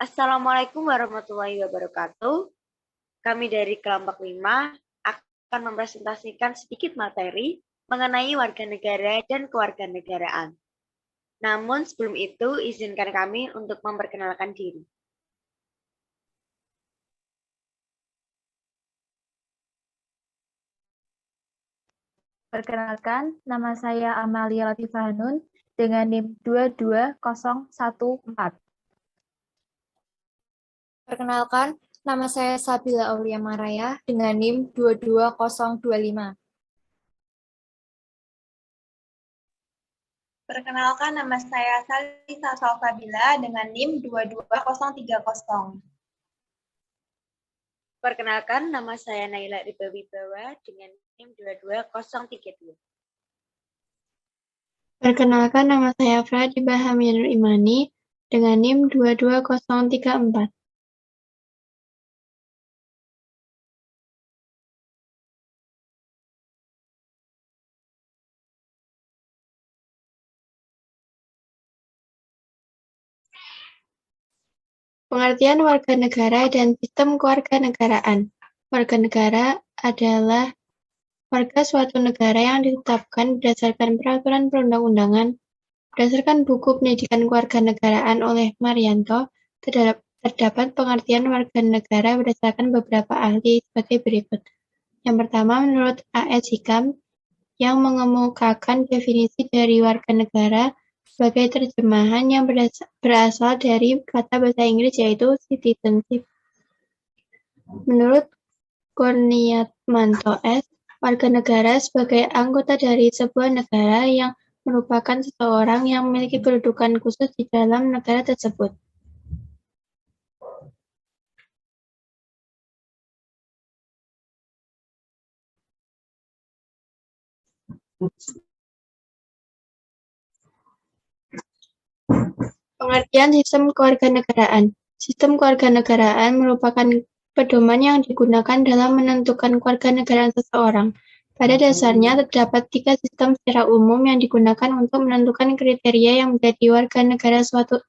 Assalamualaikum warahmatullahi wabarakatuh. Kami dari kelompok 5 akan mempresentasikan sedikit materi mengenai warga negara dan kewarganegaraan. Namun sebelum itu, izinkan kami untuk memperkenalkan diri. Perkenalkan, nama saya Amalia Latifah Hanun dengan NIM 22014. Perkenalkan, nama saya Sabila Aulia Maraya dengan NIM 22025. Perkenalkan, nama saya Salisa Salsabila dengan NIM 22030. Perkenalkan, nama saya Naila Riba Wibawa dengan NIM 22032. Perkenalkan, nama saya Fradiba Haminur Imani dengan NIM 22034. Pengertian warga negara dan sistem kewarganegaraan. Warga negara adalah warga suatu negara yang ditetapkan berdasarkan peraturan perundang-undangan. Berdasarkan buku pendidikan kewarganegaraan oleh Marianto, terdapat pengertian warga negara berdasarkan beberapa ahli sebagai berikut. Yang pertama, menurut A.S. Hikam, yang mengemukakan definisi dari warga negara sebagai terjemahan yang berasal dari kata bahasa Inggris yaitu citizenship. Menurut Kurniatmanto S., warga negara sebagai anggota dari sebuah negara yang merupakan seseorang yang memiliki kedudukan khusus di dalam negara tersebut. Pengertian sistem kewarganegaraan. Sistem kewarganegaraan merupakan pedoman yang digunakan dalam menentukan kewarganegaraan seseorang. Pada dasarnya, terdapat 3 sistem secara umum yang digunakan untuk menentukan kriteria yang menjadi warga negara suatu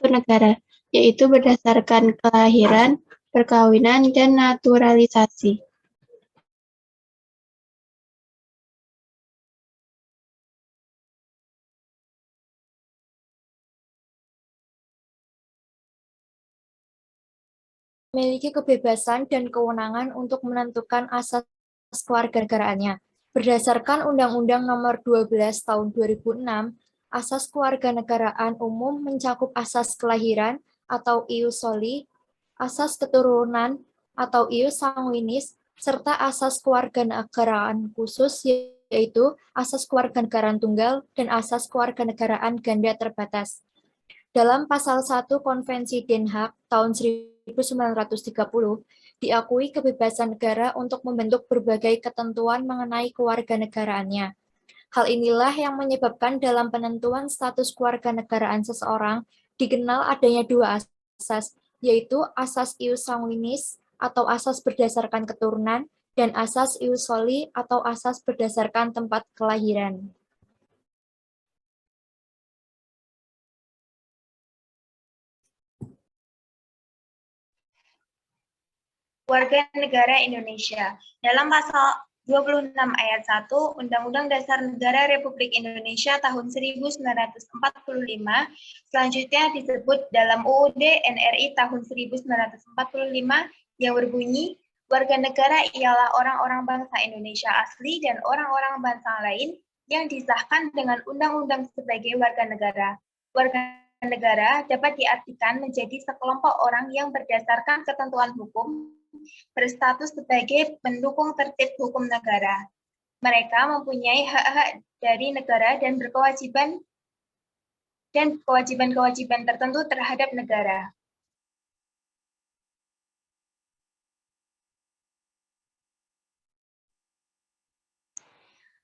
negara, yaitu berdasarkan kelahiran, perkawinan, dan naturalisasi. Memiliki kebebasan dan kewenangan untuk menentukan asas kewarganegaraannya. Berdasarkan Undang-Undang Nomor 12 Tahun 2006, asas kewarganegaraan umum mencakup asas kelahiran atau ius soli, asas keturunan atau ius sanguinis, serta asas kewarganegaraan khusus yaitu asas kewarganegaraan tunggal dan asas kewarganegaraan ganda terbatas. Dalam pasal 1 Konvensi Den Haag tahun 1930, diakui kebebasan negara untuk membentuk berbagai ketentuan mengenai kewarganegaraannya. Hal inilah yang menyebabkan dalam penentuan status kewarganegaraan seseorang dikenal adanya 2 asas, yaitu asas ius sanguinis atau asas berdasarkan keturunan dan asas ius soli atau asas berdasarkan tempat kelahiran. Warga negara Indonesia. Dalam pasal 26 ayat 1 Undang-Undang Dasar Negara Republik Indonesia tahun 1945, selanjutnya disebut dalam UUD NRI tahun 1945 yang berbunyi, warga negara ialah orang-orang bangsa Indonesia asli dan orang-orang bangsa lain yang disahkan dengan undang-undang sebagai warga negara. Warga negara dapat diartikan menjadi sekelompok orang yang berdasarkan ketentuan hukum berstatus sebagai pendukung tertib hukum negara. Mereka mempunyai hak-hak dari negara dan kewajiban-kewajiban tertentu terhadap negara.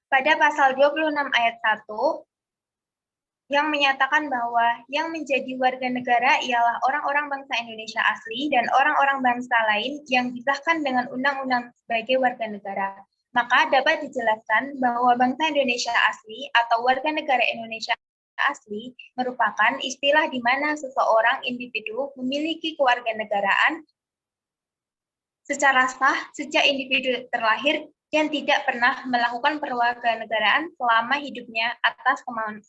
Pada pasal 26 ayat 1, yang menyatakan bahwa yang menjadi warga negara ialah orang-orang bangsa Indonesia asli dan orang-orang bangsa lain yang disahkan dengan undang-undang sebagai warga negara. Maka dapat dijelaskan bahwa bangsa Indonesia asli atau warga negara Indonesia asli merupakan istilah di mana seseorang individu memiliki kewarganegaraan secara sah sejak individu terlahir dan tidak pernah melakukan perwarganegaraan selama hidupnya atas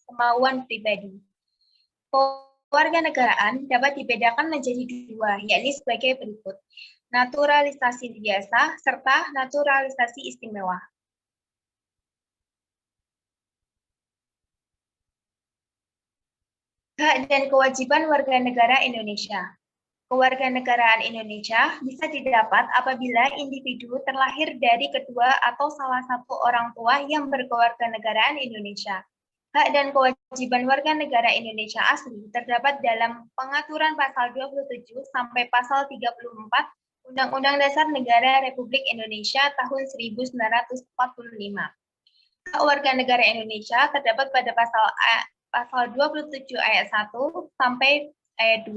kemauan pribadi. Kewarganegaraan dapat dibedakan menjadi dua, yakni sebagai berikut: naturalisasi biasa serta naturalisasi istimewa. Hak dan kewajiban warga negara Indonesia. Kewarganegaraan Indonesia bisa didapat apabila individu terlahir dari kedua atau salah satu orang tua yang berkewarganegaraan Indonesia. Hak dan kewajiban warga negara Indonesia asli terdapat dalam pengaturan pasal 27 sampai pasal 34 Undang-Undang Dasar Negara Republik Indonesia tahun 1945. Hak warga negara Indonesia terdapat pada pasal 27 ayat 1 sampai ayat 2.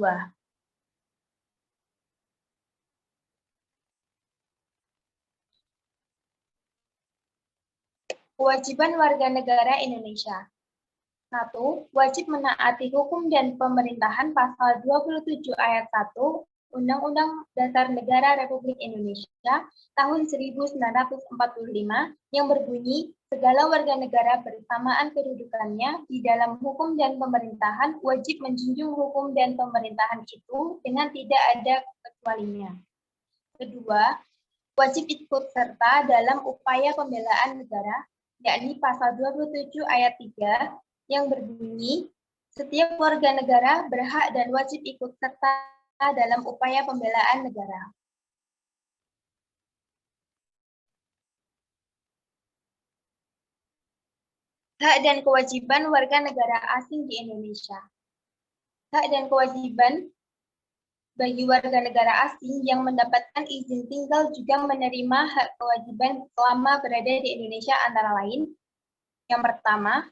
Kewajiban warga negara Indonesia. 1. Wajib menaati hukum dan pemerintahan pasal 27 ayat 1 Undang-Undang Dasar Negara Republik Indonesia tahun 1945 yang berbunyi, segala warga negara bersamaan kedudukannya di dalam hukum dan pemerintahan wajib menjunjung hukum dan pemerintahan itu dengan tidak ada kecualinya. Kedua, wajib ikut serta dalam upaya pembelaan negara, yakni pasal 27 ayat 3 yang berbunyi, setiap warga negara berhak dan wajib ikut serta dalam upaya pembelaan negara. Hak dan kewajiban warga negara asing di Indonesia. Hak dan kewajiban bagi warga negara asing yang mendapatkan izin tinggal juga menerima hak kewajiban selama berada di Indonesia antara lain. Yang pertama,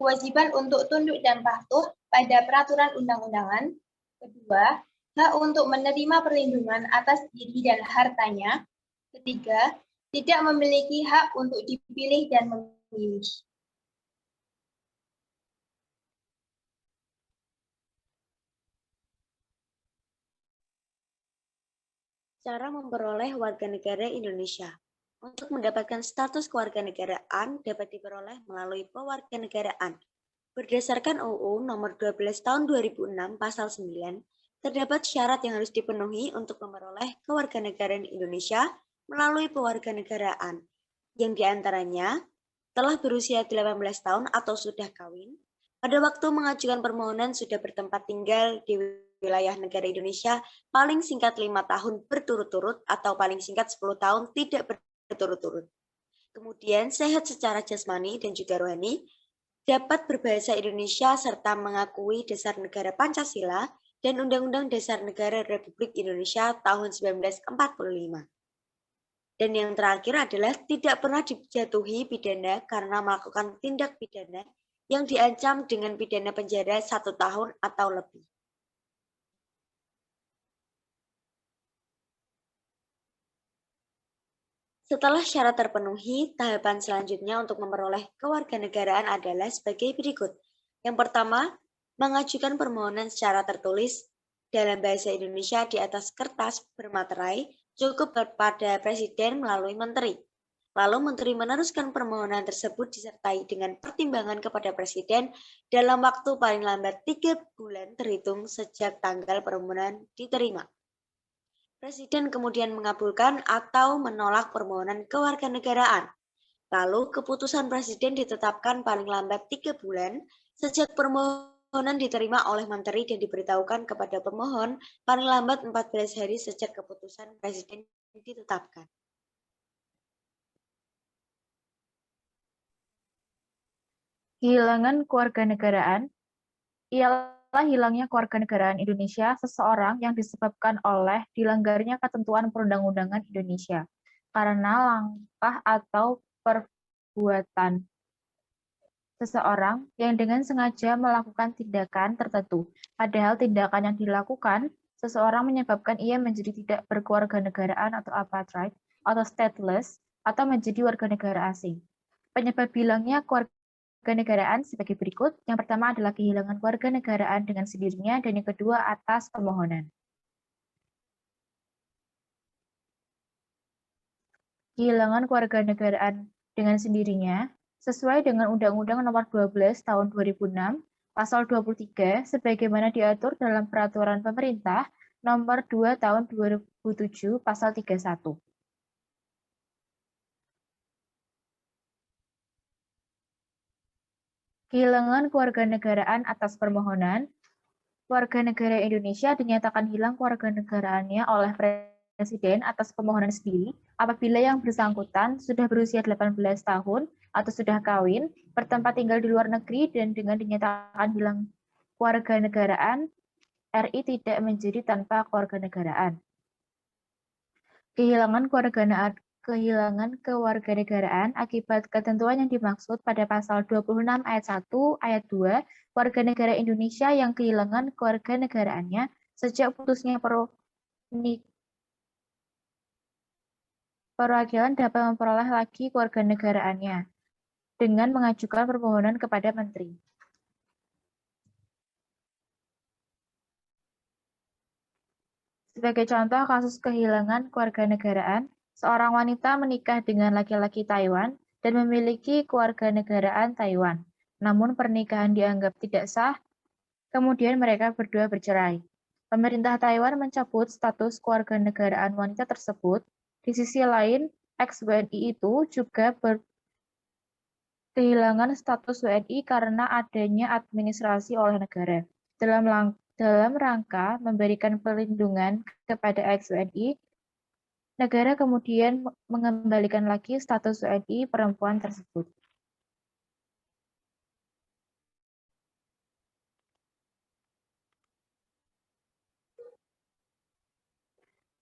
kewajiban untuk tunduk dan patuh pada peraturan undang-undangan. Kedua, hak untuk menerima perlindungan atas diri dan hartanya. Ketiga, tidak memiliki hak untuk dipilih dan memilih. Cara memperoleh warga negara Indonesia. Untuk mendapatkan status kewarganegaraan dapat diperoleh melalui pewarganegaraan. Berdasarkan UU Nomor 12 Tahun 2006 Pasal 9, terdapat syarat yang harus dipenuhi untuk memperoleh kewarganegaraan Indonesia melalui pewarganegaraan, yang diantaranya telah berusia 18 tahun atau sudah kawin, pada waktu mengajukan permohonan sudah bertempat tinggal di wilayah negara Indonesia paling singkat 5 tahun berturut-turut atau paling singkat 10 tahun tidak berturut-turut. Kemudian sehat secara jasmani dan juga rohani, dapat berbahasa Indonesia serta mengakui dasar negara Pancasila dan Undang-Undang Dasar Negara Republik Indonesia tahun 1945. Dan yang terakhir adalah tidak pernah dijatuhi pidana karena melakukan tindak pidana yang diancam dengan pidana penjara 1 tahun atau lebih. Setelah syarat terpenuhi, tahapan selanjutnya untuk memperoleh kewarganegaraan adalah sebagai berikut. Yang pertama, mengajukan permohonan secara tertulis dalam bahasa Indonesia di atas kertas bermaterai cukup kepada Presiden melalui Menteri. Lalu Menteri meneruskan permohonan tersebut disertai dengan pertimbangan kepada Presiden dalam waktu paling lambat 3 bulan terhitung sejak tanggal permohonan diterima. Presiden kemudian mengabulkan atau menolak permohonan kewarganegaraan. Lalu keputusan Presiden ditetapkan paling lambat 3 bulan sejak permohonan diterima oleh Menteri dan diberitahukan kepada pemohon paling lambat 14 hari sejak keputusan Presiden ditetapkan. Kehilangan kewarganegaraan ialah hilangnya kewarganegaraan Indonesia seseorang yang disebabkan oleh dilanggarnya ketentuan perundang-undangan Indonesia karena langkah atau perbuatan seseorang yang dengan sengaja melakukan tindakan tertentu. Padahal tindakan yang dilakukan seseorang menyebabkan ia menjadi tidak berkewarganegaraan atau apartheid atau stateless atau menjadi warga negara asing. Penyebab hilangnya kewarganegaraan sebagai berikut. Yang pertama adalah kehilangan kewarganegaraan dengan sendirinya, dan yang kedua atas permohonan. Kehilangan kewarganegaraan dengan sendirinya sesuai dengan Undang-Undang Nomor 12 Tahun 2006, Pasal 23, sebagaimana diatur dalam Peraturan Pemerintah Nomor 2 Tahun 2007, Pasal 31. Kehilangan kewarganegaraan atas permohonan. Warga negara Indonesia dinyatakan hilang kewarganegaraannya oleh Presiden atas permohonan sendiri apabila yang bersangkutan sudah berusia 18 tahun atau sudah kawin, bertempat tinggal di luar negeri, dan dengan dinyatakan hilang kewarganegaraan, RI tidak menjadi tanpa kewarganegaraan. Kehilangan kewarganegaraan akibat ketentuan yang dimaksud pada pasal 26 ayat 1 ayat 2 warga negara Indonesia yang kehilangan kewarganegaraannya sejak putusnya perwakilan dapat memperoleh lagi kewarganegaraannya dengan mengajukan permohonan kepada Menteri. Sebagai contoh kasus kehilangan kewarganegaraan, seorang wanita menikah dengan laki-laki Taiwan dan memiliki kewarganegaraan Taiwan. Namun pernikahan dianggap tidak sah, kemudian mereka berdua bercerai. Pemerintah Taiwan mencabut status kewarganegaraan wanita tersebut. Di sisi lain, ex-WNI itu juga kehilangan status WNI karena adanya administrasi oleh negara. Dalam rangka memberikan perlindungan kepada ex-WNI, negara kemudian mengembalikan lagi status WNI perempuan tersebut.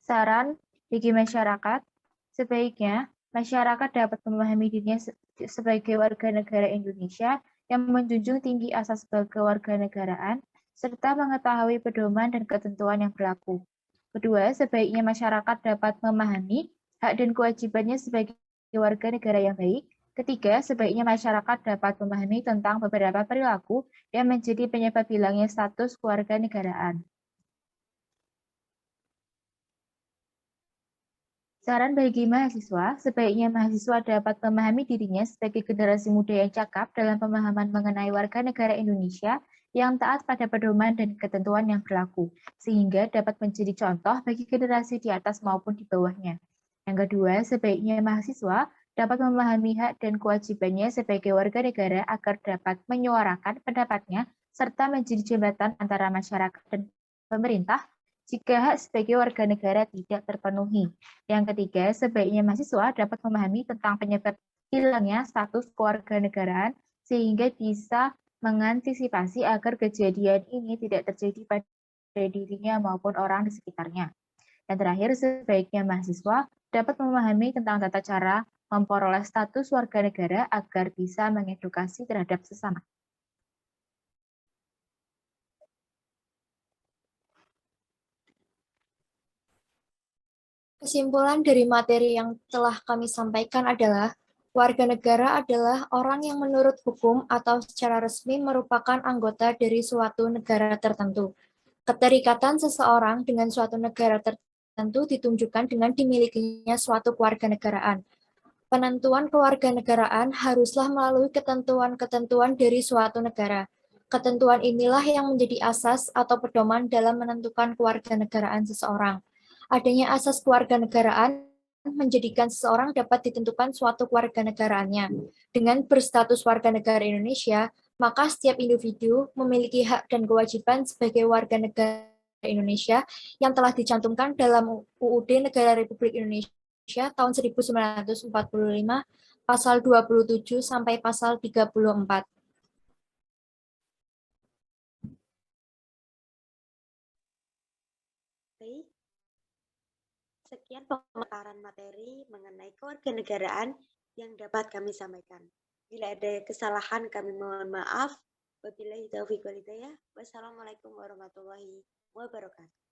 Saran bagi masyarakat, sebaiknya masyarakat dapat memahami dirinya sebagai warga negara Indonesia yang menjunjung tinggi asas kewarganegaraan, serta mengetahui pedoman dan ketentuan yang berlaku. Kedua, sebaiknya masyarakat dapat memahami hak dan kewajibannya sebagai warga negara yang baik. Ketiga, sebaiknya masyarakat dapat memahami tentang beberapa perilaku yang menjadi penyebab hilangnya status kewarganegaraan. Saran bagi mahasiswa, sebaiknya mahasiswa dapat memahami dirinya sebagai generasi muda yang cakap dalam pemahaman mengenai warga negara Indonesia yang taat pada pedoman dan ketentuan yang berlaku, sehingga dapat menjadi contoh bagi generasi di atas maupun di bawahnya. Yang kedua, sebaiknya mahasiswa dapat memahami hak dan kewajibannya sebagai warga negara agar dapat menyuarakan pendapatnya serta menjadi jembatan antara masyarakat dan pemerintah jika hak sebagai warga negara tidak terpenuhi. Yang ketiga, sebaiknya mahasiswa dapat memahami tentang penyebab hilangnya status kewarganegaraan sehingga bisa mengantisipasi agar kejadian ini tidak terjadi pada dirinya maupun orang di sekitarnya. Dan terakhir, sebaiknya mahasiswa dapat memahami tentang tata cara memperoleh status warga negara agar bisa mengedukasi terhadap sesama. Kesimpulan dari materi yang telah kami sampaikan adalah, warga negara adalah orang yang menurut hukum atau secara resmi merupakan anggota dari suatu negara tertentu. Keterikatan seseorang dengan suatu negara tertentu ditunjukkan dengan dimilikinya suatu kewarganegaraan. Penentuan kewarganegaraan haruslah melalui ketentuan-ketentuan dari suatu negara. Ketentuan inilah yang menjadi asas atau pedoman dalam menentukan kewarganegaraan seseorang. Adanya asas kewarganegaraan menjadikan seseorang dapat ditentukan suatu kewarganegaraannya. Dengan berstatus warga negara Indonesia, maka setiap individu memiliki hak dan kewajiban sebagai warga negara Indonesia yang telah dicantumkan dalam UUD Negara Republik Indonesia tahun 1945, pasal 27 sampai pasal 34. Sekian pemutaran materi mengenai kewarganegaraan yang dapat kami sampaikan. Bila ada kesalahan kami mohon maaf. Wabillahi taufiq wal hidayah. Wassalamualaikum warahmatullahi wabarakatuh.